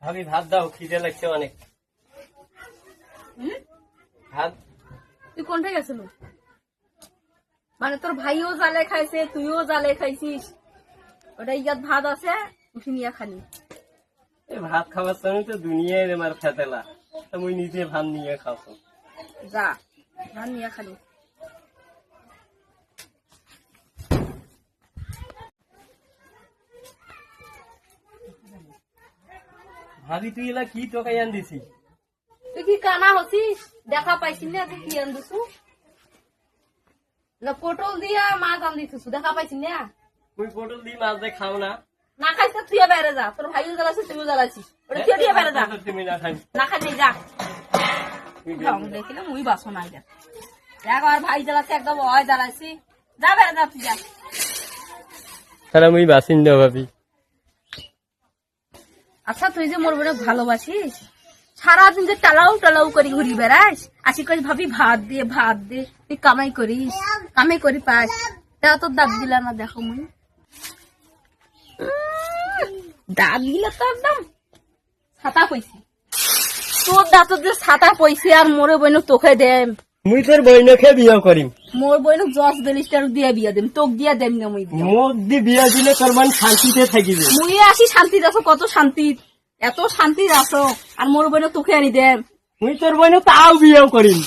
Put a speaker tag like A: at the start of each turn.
A: ভাবি ভাত দাও, খিদে লাগছে অনেক। ভাত।
B: তুই কোনটা গেছিল? মানে তোর ভাইও জালে খাইছে, তুইও জালে খাইছিস, ওটা ইয়াত ভাত আছে, উঠি নিয়ে খালি।
A: এই ভাত খাবার সময় তো দুনিয়ায় আমার ফেতেলা, তুমি নিজে ভাত নিয়ে খাও।
B: যা ভাত নিয়ে খালি।
A: ভাবি তুই এলা কি তোকাই আন দিছি?
B: তুই কি কানা হচ্ছিস? দেখা পাইছিস না তুই কি আনদিছু? না পটল দিয়া মাছ আনদিছু, দেখা পাইছিস না?
A: তুই পটল দিয়ে মাছ দিয়ে খাও না?
B: না খাইছ তুই বাইরে যা, তোর ভাইও জ্বালাছিস, তুইও জ্বালাছিস, ওটা তুই দিয়ে বাইরে যা।
A: তুমি না খাই।
B: না খাই যা। রং দেখিলে মুই বাসো নাই যা। দেখ আর ভাই জ্বালাচ্ছে একদম হয় জ্বালাইছি, যা বাইরে যা তুই যা।
A: তাহলে আমি বাসিন্দা ভাবি।
B: আচ্ছা তুই যে মোর বোনে ভালোবাসিস, সারাদিন যে টালাও টালাও করে ঘুরি বেড়াস, আসি কই ভাবি ভাত দে, তুই কামাই করিস, কামাই করি পাস, তা তোর দাঁত দিলা না দেখো মুই। দাঁত দিলে তো একদম ছাতা পয়সি, তোর দাঁত যে ছাতা পয়সি আর মোরে বইন তোকে দেম।
A: মুই তোর বইনকে বিয়ে করিম।
B: মোর বইন জজ বেলিস্টার দিয়ে বিয়া দেম, তোক দিয়া দেম না মুই।
A: মোক দি বিয়ে দিলে তোর মান শান্তিতে থাকিবে।
B: মুই আসি শান্তিতে আছো, কত শান্তি, এত শান্তি আছো, আর মোর বইন তোকে আনি দেম।
A: মুই তোর বইন তাও বিয়ে করিম।